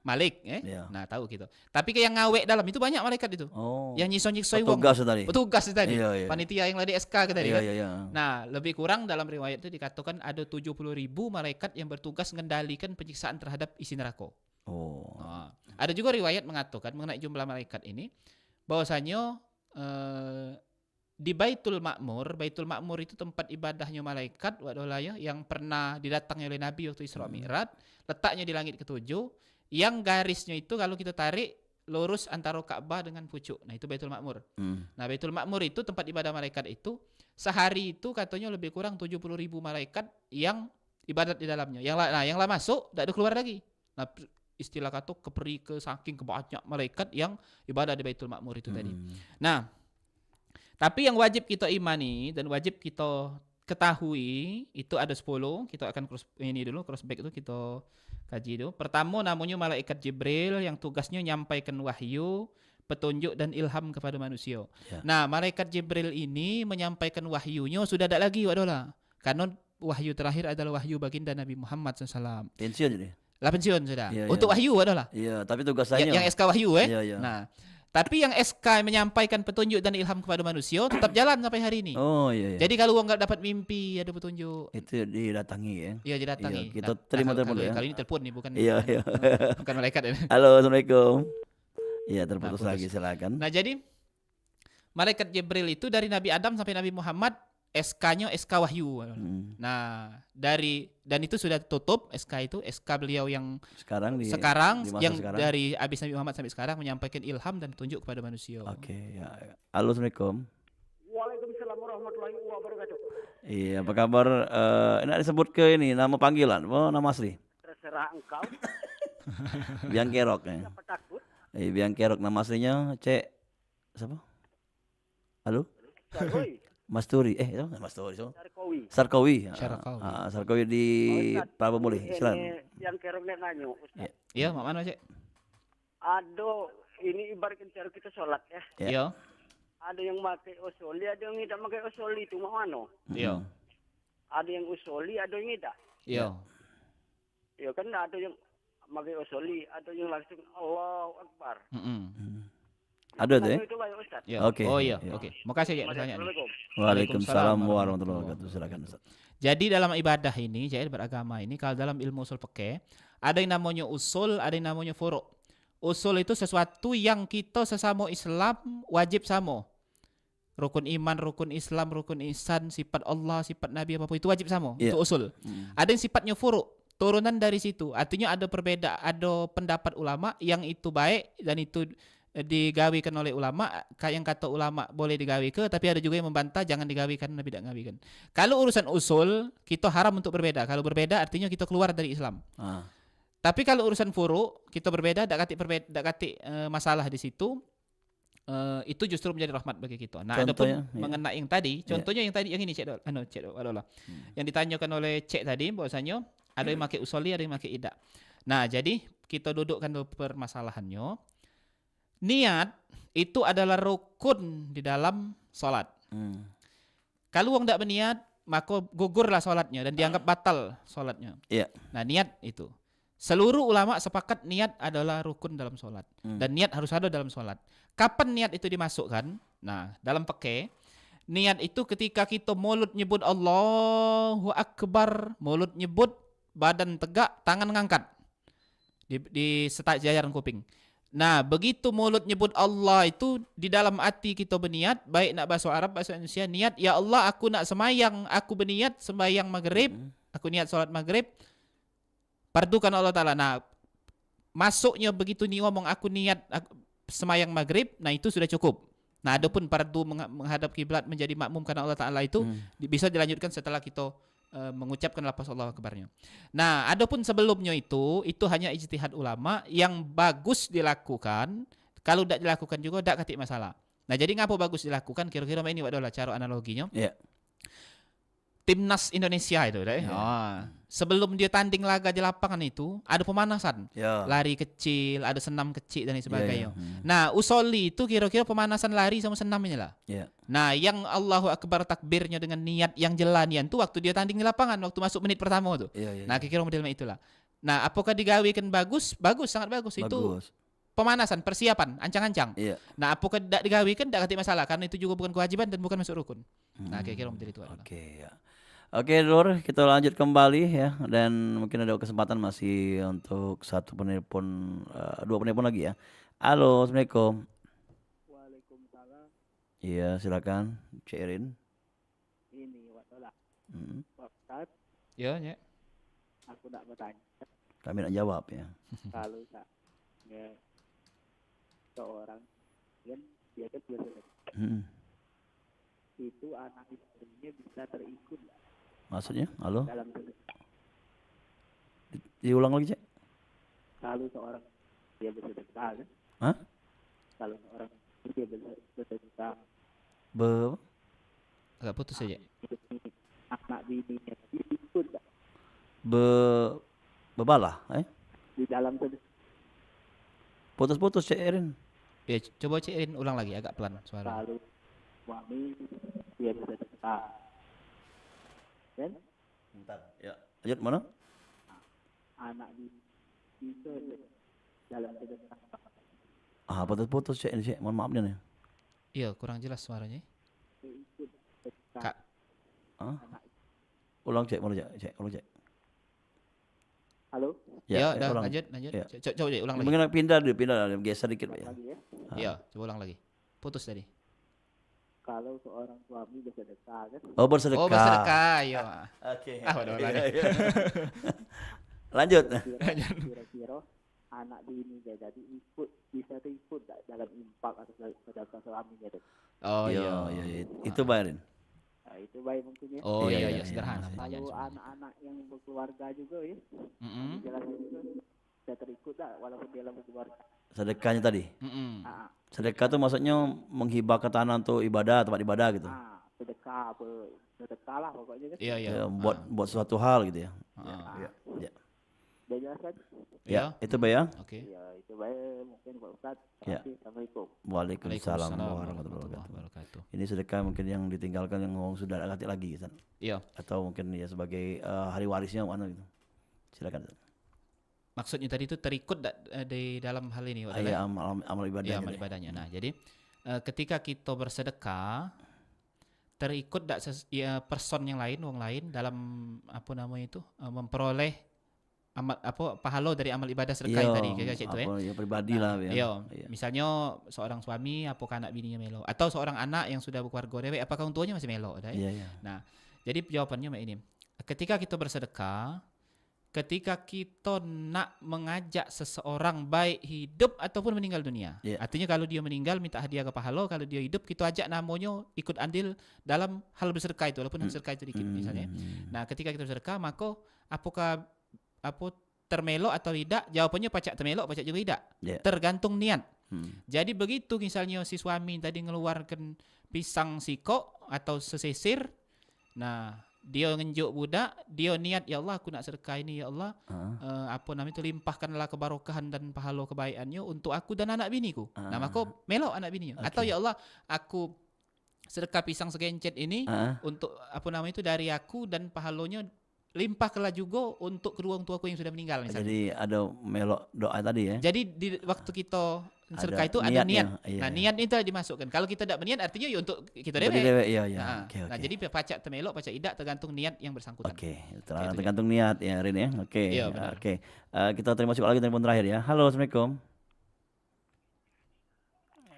Malik, Ya. Nah, tahu gitu. Tapi kayak yang ngawe dalam itu banyak malaikat itu. Oh. Yang nyiksa wong. Petugas tadi. Petugas itu tadi. Iya. Panitia yang lagi SK ke tadi kan. Iya. Nah, lebih kurang dalam riwayat itu dikatakan ada 70.000 malaikat yang bertugas mengendalikan penyiksaan terhadap isi neraka. Oh. Nah, ada juga riwayat mengatakan mengenai jumlah malaikat ini bahwasanya di Baitul Ma'mur itu tempat ibadahnya malaikat yang pernah didatangi oleh Nabi waktu Isra Mi'raj, letaknya di langit ketujuh, yang garisnya itu kalau kita tarik lurus antara Ka'bah dengan pucuk. Nah, itu Baitul Ma'mur. Nah, Baitul Ma'mur itu tempat ibadah malaikat itu sehari itu katanya lebih kurang 70.000 malaikat yang ibadat di dalamnya. Yang lah masuk tidak ada keluar lagi. Nah, istilah kata keperi ke saking kebanyak malaikat yang ibadah di Baitul Ma'mur itu tadi. Nah, tapi yang wajib kita imani dan wajib kita ketahui itu ada 10. Kita akan crossback itu kita kaji dulu. Pertama namanya malaikat Jibril yang tugasnya nyampaikan wahyu, petunjuk dan ilham kepada manusia. Ya. Nah, malaikat Jibril ini menyampaikan wahyunya sudah tidak lagi adalah. Karena wahyu terakhir adalah wahyu baginda Nabi Muhammad SAW. Pensiun jadi. Lah pensiun sudah. Iya, Untuk iya. wahyu adalah. Iya, tapi tugas saya Yang SK wahyu Iya. Nah, Tapi yang SK menyampaikan petunjuk dan ilham kepada manusia tetap jalan sampai hari ini. Oh iya, iya. Jadi kalau orang nggak dapat mimpi ada petunjuk, Itu didatangi ya. ya didatangi. Iya, kita terima telepon dulu ya. Kali ini telepon nih, bukan Iya, iya. bukan malaikat ya. Halo, Assalamualum. Iya, terputus Nah, putus. lagi, silakan. Nah, jadi malaikat Jibril itu dari Nabi Adam sampai Nabi Muhammad SK-nya SK wahyu. Nah, dan itu sudah tutup SK itu, SK beliau yang Sekarang di sekarang masa yang sekarang. dari abis Nabi Muhammad sampai sekarang menyampaikan ilham dan petunjuk kepada manusia. Oke, ya. Halo, Assalamualaikum. Waalaikumsalam warahmatullahi wabarakatuh. Iya, apa kabar? Enak disebut ke ini nama panggilan, nama asli. Terserah engkau. Biang Kerok ya. Siapa takut? Biang Kerok, nama aslinya Cek siapa? Halo? Sarkowi. Mas Turi. Itu Mas Turi. Sarkowi. Sarkowi. Sarkowi. Sarkowi di Ustaz, Prabu Mulih. Silakan. Ini yang kerok nek nganyo. Ustaz. Iya, mak mana, Cek? Ado, ini ibaratkan cara kita sholat ya. Ya. Iya. Ada yang pakai usoli, ada yang tidak pakai usoli itu mau mano. Iya. Ada yang usoli, ada yang tidak. Iya. Ya kan ada yang pakai usoli, ada yang langsung Allahu Akbar. Ada tuh ya? Itu lah ya Ustaz. Iya. Oke, Oh iya, iya. oke. Makasih ya pertanyaan. Assalamualaikum. Waalaikumsalam warahmatullahi wabarakatuh. Silakan Ustaz. Jadi dalam ibadah ini, jadi beragama ini, kalau dalam ilmu usul fikih, ada yang namanya usul, ada yang namanya furu'. Usul itu sesuatu yang kita sesama Islam wajib sama. Rukun iman, rukun Islam, rukun ihsan, sifat Allah, sifat Nabi apapun itu wajib sama. Iya. Itu usul. Ada yang sifatnya furu', turunan dari situ. Artinya ada perbedaan, ada pendapat ulama yang itu baik dan itu digawikan oleh ulama, yang kata ulama boleh digawi ke, tapi ada juga yang membantah jangan digawikan, Nabi tidak ngawikan. Kalau urusan usul kita haram untuk berbeda. Kalau berbeda artinya kita keluar dari Islam. Tapi kalau urusan furu kita berbeda, tak katik masalah di situ. Itu justru menjadi rahmat bagi kita. Nah, adapun Contohnya, ya. mengenai yang tadi, contohnya yang tadi yang ini Cek Dola. Yang ditanyakan oleh Cek tadi bahwasanya ada yang pakai usoli, ada yang pakai ida. Nah, jadi kita dudukkan dulu permasalahannya. Niat itu adalah rukun di dalam sholat. Kalau orang tidak berniat, maka gugurlah sholatnya dan dianggap batal sholatnya. Iya. Nah, niat itu. Seluruh ulama sepakat niat adalah rukun dalam sholat. Dan niat harus ada dalam sholat. Kapan niat itu dimasukkan? Nah, dalam fikih, niat itu ketika kita mulut nyebut Allahu Akbar, mulut nyebut, badan tegak, tangan ngangkat. Di setak jajaran kuping. Nah, begitu mulut nyebut Allah itu di dalam hati kita berniat, baik nak bahasa Arab, bahasa Indonesia, niat, ya Allah aku nak semayang, aku berniat sembahyang maghrib, aku niat sholat maghrib, pardukan Allah Ta'ala. Nah, masuknya begitu ni ngomong aku niat semayang maghrib, nah itu sudah cukup. Nah, adapun pardu menghadap kiblat menjadi makmum karena Allah Ta'ala itu bisa dilanjutkan setelah kita mengucapkan lafaz Allahu Akbarnya. Nah, adapun sebelumnya itu hanya ijtihad ulama yang bagus dilakukan. Kalau tidak dilakukan juga tidak katik masalah. Nah, jadi ngapa bagus dilakukan? Kira-kira ini adalah cara analoginya. Iya. Timnas Indonesia itu, sebelum dia tanding laga di lapangan itu ada pemanasan, lari kecil, ada senam kecil dan sebagainya. Nah, usoli itu kira-kira pemanasan lari sama senam inilah. Nah, yang Allahu Akbar takbirnya dengan niat yang jelanian itu waktu dia tanding di lapangan, waktu masuk menit pertama itu. Nah, kira-kira modelnya itulah. Nah, apakah digawikan bagus? Bagus, sangat bagus. Itu pemanasan, persiapan, ancang-ancang. Nah, apakah tidak digawikan? Tidak ada masalah karena itu juga bukan kewajiban dan bukan masuk rukun. Nah, kira-kira model itu adalah. Oke, ya. Oke, Lur, kita lanjut kembali ya, dan mungkin ada kesempatan masih untuk dua penelpon lagi ya. Halo, Assalamualaikum. Waalaikumsalam. Iya, silakan, Cik Erin. Ini Watola. Pak Ustaz, Ya. aku nak bertanya. Kami nak jawab ya. Kalau seorang kan dia kan bersedekah, itu anak istrinya bisa terikut nggak Maksudnya, halo? dalam sedekah? Diulang lagi, Cik. Kalau seorang dia bersedekah kan? Hah? Kalau seorang dia bersedekah, Agak putus saja. anak bininya ikut nggak Bebalah, di dalam sedekah? Putus-putus, Cik Erin. Ya, coba Cik ulang lagi agak pelan suara. Kalau suami dia bersedekah, kan? Bentar, ya. Lanjut mana? Anak bini itu dalam sedekah. Putus Cek ini Cek. Mohon maaf nih. Iya, kurang jelas suaranya. Ikut dekat Kak. Hah? anak. Ulang Cek, ulang Cek. Halo, Ya, udah ulang. lanjut. Ya. Coba ulang lagi. Mungkin pindah, geser dikit Pak ya. lagi ya. Iya, coba ulang lagi. Putus tadi. Kalau seorang suami bersedekah kan, Oh, bersedekah. Oh, bersedekah, iya. Oke. Udah ulang Iya, nih. iya. Lanjut. kira-kira anak bini dia jadi bisa ikut dalam impak atau sedekah suaminya deh. Oh, Iya, iya. iya. Itu bayarin. Nah, itu baik mungkin ya. Oh, Iya, iya, iya, iya, sederhana iya. pertanyaan Kalau sebenarnya. anak-anak yang berkeluarga juga ya, Mm-mm. jelasnya juga bisa terikut lah walaupun dia dalam berkeluarga. Sedekahnya tadi. Mm-mm. Ah, Sedekah itu maksudnya menghibahkan tanah untuk ibadah, tempat ibadah gitu. sedekah sedekah lah pokoknya kan. Iya, iya. Ya, buat suatu hal gitu ya. Ah. Ya. Udah jelaskan? Iya. Itu Pak ya. Oke. Ya itu baik mungkin Pak Ustadz. Ya. Terima kasih. Assalamualaikum. Waalaikumsalam Waalaikumsalam warahmatullahi wabarakatuh. wabarakatuh. Ini sedekah mungkin yang ditinggalkan yang ngomong sudah agak lagi Ustaz. Iya. Atau mungkin ya sebagai hari warisnya mana gitu. Silakan. Ustaz. Maksudnya tadi itu terikut di dalam hal ini, Pak? Iya, amal ibadahnya. Iya, amal ibadahnya. Nah, jadi ketika kita bersedekah terikut ya person yang lain, wong lain dalam apa namanya itu memperoleh amal pahala dari amal ibadah sedekah yang tadi kayak gitu ya. Ya pribadi lah ya. Iya, misalnya seorang suami apakah anak bininya melo atau seorang anak yang sudah berkeluarga dewe apakah orang tuanya masih melo ada ya? Iya. Nah, jadi jawabannya ini. Ketika kita bersedekah, ketika kita nak mengajak seseorang baik hidup ataupun meninggal dunia. Yeah. Artinya kalau dia meninggal minta hadiah ke pahala, kalau dia hidup kita ajak namanya ikut andil dalam hal bersedekah itu walaupun sedekah itu dikit misalnya. Nah, ketika kita bersedekah maka apakah termelok atau tidak? Jawabannya pacak termelok, pacak juga tidak. Yeah. Tergantung niat. Jadi begitu misalnya si suami tadi ngeluarkan pisang siko atau sesisir, nah dia ngenjuk budak, dia niat ya Allah aku nak sedekah ini ya Allah, limpahkanlah kebarokahan dan pahala kebaikannya untuk aku dan anak biniku. Nah maka melok anak bininya. Atau ya Allah aku sedekah pisang segencet ini untuk dari aku dan pahalanya limpahkanlah juga untuk kedua orang tuaku yang sudah meninggal misalnya. Jadi ada melok doa tadi ya. Jadi di waktu kita sedekah itu ada niat. Nah, niat itu dimasukkan. Kalau kita tidak berniat artinya ya untuk kita dewek. Iya. Nah, jadi pacak temelok, pacak tidak tergantung niat yang bersangkutan. Oke, tergantung niat ya Rin ya. Oke. Iya, benar. Oke. Kita terima kasih lagi telepon terakhir ya. Halo, Assalamualaikum.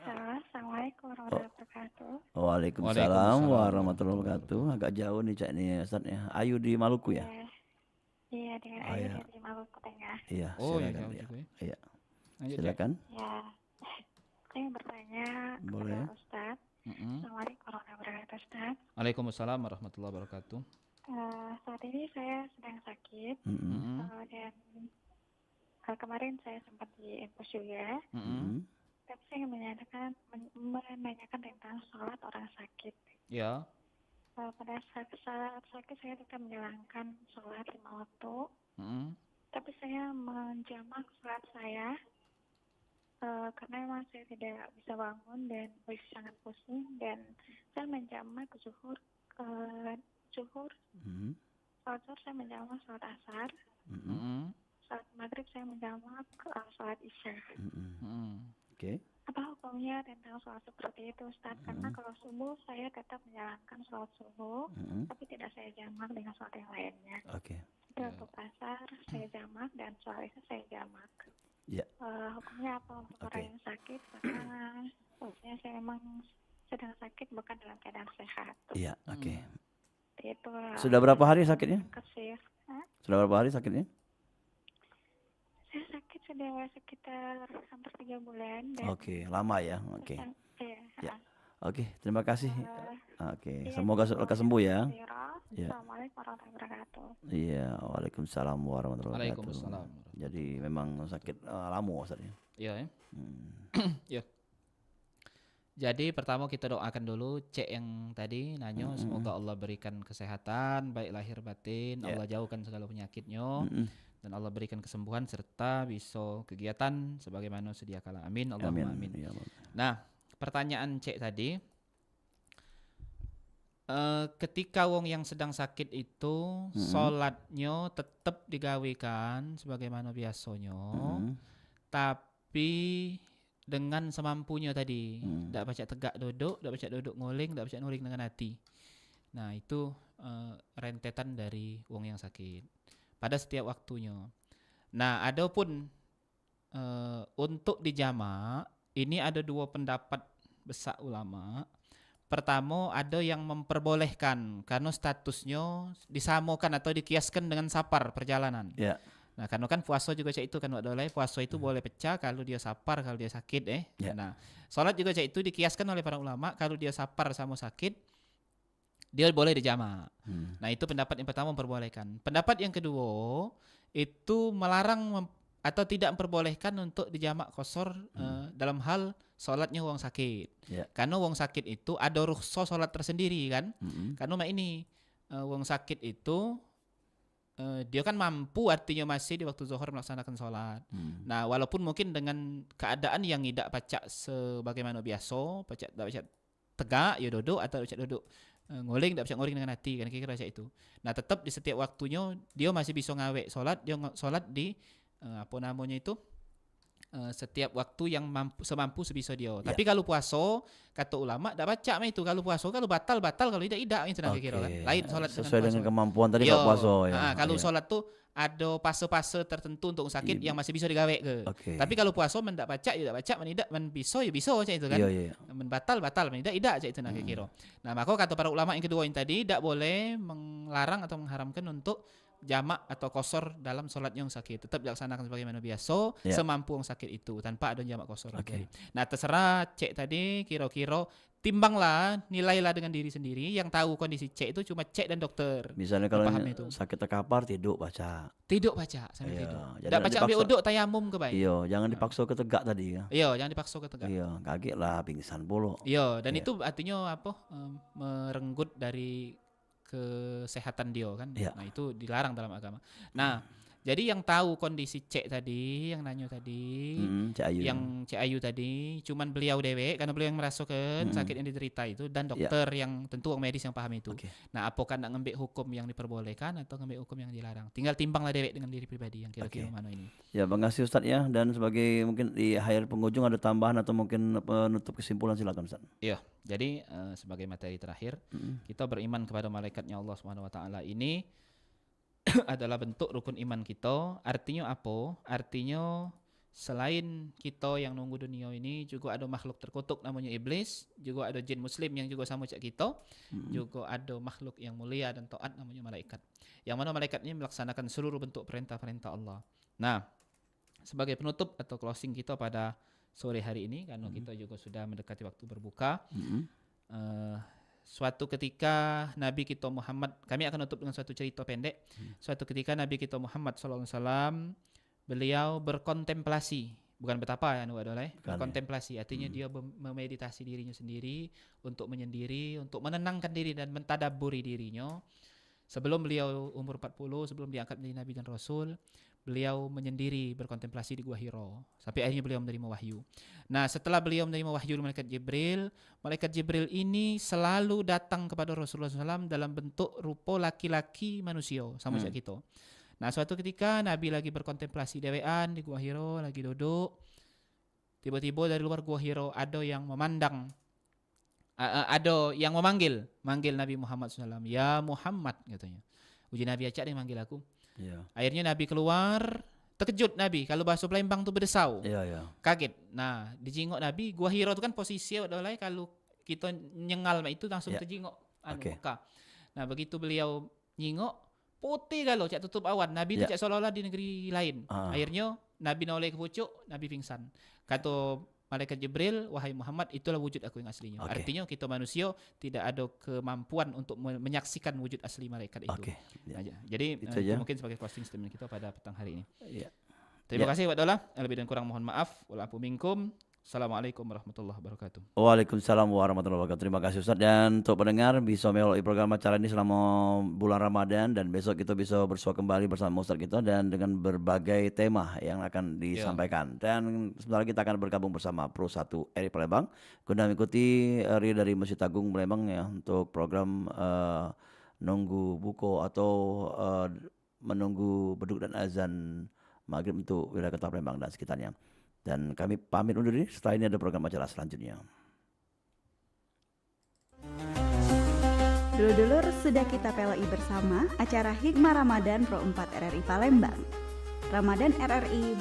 Halo, Assalamualaikum warahmatullahi wabarakatuh. Waalaikumsalam warahmatullahi wabarakatuh. Agak jauh nih Cak nih Ustaz ya. Ayu di Maluku ya? Iya, dengan Oh, Ayu iya. dari Maluku Tengah. Iya, Oh, iya, silakan jauh ya. juga ya. Iya. Lanjut, Silakan. Ya, saya bertanya Boleh. kepada Ustadz. Assalamualaikum warahmatullahi wabarakatuh, Ustadz. Waalaikumsalam warahmatullahi wabarakatuh. Saat ini saya sedang sakit dan kemarin saya sempat di infus juga. Tapi saya ingin menanyakan tentang sholat orang sakit. Ya. Pada saat sakit saya tetap menjalankan sholat 5 waktu. Tapi saya menjamak sholat saya karena memang saya tidak bisa bangun dan masih sangat pusing, dan saya menjamak zuhur, sholat zuhur saya menjamak sholat asar, sholat maghrib saya menjamak sholat isya. Oke. Apa hukumnya tentang sholat seperti itu, Ustaz? Karena kalau subuh saya tetap menjalankan sholat subuh, tapi tidak saya jamak dengan sholat yang lainnya. Oke. Jadi untuk asar saya jamak dan sholat isya saya jamak. Ya. Hukumnya apa untuk orang yang sakit? Karena maksudnya saya memang sedang sakit bukan dalam keadaan sehat. Iya, oke. Itu. Sudah berapa hari sakitnya? Kasih. Sudah berapa hari sakitnya? Saya sakit sudah sekitar hampir 3 bulan. Dan Oke, lama ya. Oke. Iya. Ya. Oke, terima kasih. Oke, iya, semoga lekas sembuh ya. Ya. Assalamualaikum warahmatullahi wabarakatuh. Iya, waalaikumsalam warahmatullahi wabarakatuh. Waalaikumsalam. Jadi memang sakit lama Ustaz ya. Iya ya. Ya. Jadi pertama kita doakan dulu cek yang tadi nanya semoga Allah berikan kesehatan baik lahir batin, Allah jauhkan segala penyakitnya dan Allah berikan kesembuhan serta bisa kegiatan sebagaimana sedia kala. Amin. Allahumma amin. Ya, Allah. Nah, pertanyaan cek tadi ketika wong yang sedang sakit itu sholatnya tetap digawekan sebagaimana biasanya, tapi dengan semampunya tadi. Ndak pacak tegak duduk, ndak pacak duduk nguling, ndak pacak nguling dengan hati. Nah, itu rentetan dari wong yang sakit pada setiap waktunya. Nah, adapun untuk dijamak ini ada dua pendapat besar ulama. Pertama, ada yang memperbolehkan karena statusnya disamakan atau dikiaskan dengan safar perjalanan. Ya. Nah, karena kan puasa juga cak itu kan boleh, puasa itu boleh pecah kalau dia safar, kalau dia sakit Ya. Nah, salat juga cak itu dikiaskan oleh para ulama kalau dia safar sama sakit dia boleh dijamak. Nah, itu pendapat yang pertama memperbolehkan. Pendapat yang kedua itu melarang atau tidak memperbolehkan untuk dijamak qasar dalam hal salatnya wong sakit. Ya. Karena wong sakit itu ada rukhsah salat tersendiri kan. Karena ini wong sakit itu dia kan mampu, artinya masih di waktu zuhur melaksanakan sholat. Nah, walaupun mungkin dengan keadaan yang tidak pacak sebagaimana biasa, pacak tegak ya duduk atau pacak duduk nguling, tidak pacak nguling dengan hati kan kira-kira macam itu. Nah, tetap di setiap waktunya dia masih bisa ngawek sholat, dia sholat di setiap waktu yang semampu sebisa dia. Ya. Tapi kalau puasa, kata ulama tak baca mah itu. Kalau puasa kalau batal kalau tidak itu nak kira kan. Lain solat sesuai dengan puasa. kemampuan tadi kalau puasa ya. Kalau solat tuh ada fase-fase tertentu untuk sakit yang masih bisa digawe ke. Tapi kalau puasa men tak baca ya tak baca, men tidak men bisa ya bisa macam itu kan. Men batal men tidak macam itu nak kira. Nah, maka kata para ulama yang kedua yang tadi tidak boleh melarang atau mengharamkan untuk jamak atau qasar dalam solat yang sakit. Tetap dilaksanakan sebagaimana biasa semampu yang sakit itu tanpa ada jamak qasar. Nah, terserah cek tadi kira-kira timbanglah, nilailah dengan diri sendiri. Yang tahu kondisi cek itu cuma cek dan dokter. Misalnya kalau sakit terkapar tidur baca sambil tidur. Tidak baca ambil uduk tayamum ke baik. Iya, jangan dipaksa ke tegak tadi ya. Iya, jangan dipaksa ke tegak. Iya, kaget lah pingsan pula. Iya, dan itu artinya apa? Merenggut dari kesehatan dia kan. Nah, itu dilarang dalam agama. Nah, jadi yang tahu kondisi Cek tadi, yang nanya tadi, Cek Ayu tadi, cuman beliau dewek karena beliau yang merasakan sakit yang diderita itu dan dokter yang tentu orang medis yang paham itu. Nah, apakah nak ngambil hukum yang diperbolehkan atau ngambil hukum yang dilarang? Tinggal timbanglah dewek dengan diri pribadi yang kira-kira mana ini. Ya, makasih Ustaz ya. Dan sebagai mungkin di akhir penghujung ada tambahan atau mungkin penutup kesimpulan, silakan Ustaz. Iya. Jadi sebagai materi terakhir, kita beriman kepada malaikatnya Allah Subhanahu wa taala ini adalah bentuk rukun iman kita. Artinya apa? Artinya selain kita yang nunggu dunia ini juga ada makhluk terkutuk namanya iblis, juga ada jin muslim yang juga sama cak kita, juga ada makhluk yang mulia dan taat namanya malaikat. Yang mana malaikat ini melaksanakan seluruh bentuk perintah-perintah Allah. Nah, sebagai penutup atau closing kita pada sore hari ini karena kita juga sudah mendekati waktu berbuka. Suatu ketika Nabi kita Muhammad, kami akan tutup dengan suatu cerita pendek. Suatu ketika Nabi kita Muhammad SAW beliau berkontemplasi, bukan betapa ya berkontemplasi, artinya dia memeditasi dirinya sendiri untuk menyendiri, untuk menenangkan diri dan mentadaburi dirinya. Sebelum beliau umur 40, sebelum diangkat menjadi Nabi dan Rasul, beliau menyendiri berkontemplasi di Gua Hiro sampai akhirnya beliau menerima wahyu. Nah, setelah beliau menerima wahyu dari malaikat Jibril ini selalu datang kepada Rasulullah SAW dalam bentuk rupa laki-laki manusia sama macam kita. Nah, suatu ketika Nabi lagi berkontemplasi dewean di Gua Hiro, lagi duduk, tiba-tiba dari luar Gua Hiro ada yang memandang, ada yang memanggil Nabi Muhammad SAW. Ya Muhammad katanya. Uji Nabi acak dia manggil aku. Akhirnya Nabi keluar, terkejut Nabi. Kalau bahasa Palembang tu berdesau, kaget. Nah, dijingok Nabi. Gua Hiro tu kan posisi kalau kita nyengal itu langsung terjingok Mekah. Nah, begitu beliau nyingok, putih kalau cak tutup awan. Nabi tu cak seolah-olah di negeri lain. Akhirnya Nabi noleh ke pucuk, Nabi pingsan. Kata malaikat Jibril, wahai Muhammad, itulah wujud aku yang aslinya. Artinya kita manusia tidak ada kemampuan untuk menyaksikan wujud asli malaikat itu. Jadi itu mungkin sebagai closing statement kita pada petang hari ini. Terima kasih Pak Dola. Lebih dan kurang mohon maaf. Walafu minkum. Assalamualaikum warahmatullahi wabarakatuh. Waalaikumsalam warahmatullahi wabarakatuh. Terima kasih Ustaz. Dan untuk pendengar bisa melalui program acara ini selama bulan Ramadan, dan besok kita bisa bersua kembali bersama Ustaz kita dan dengan berbagai tema yang akan disampaikan. Dan sebentar kita akan bergabung bersama Pro 1 RRI Palembang guna mengikuti RRI dari Masjid Agung Palembang ya untuk program nunggu buku atau menunggu beduk dan azan maghrib untuk wilayah Kota Palembang dan sekitarnya. Dan kami pamit undur diri, setelah ini ada program acara selanjutnya. Dulur-dulur, sudah kita peloi bersama acara Hikmah Ramadan Pro 4 RRI Palembang. Ramadan RRI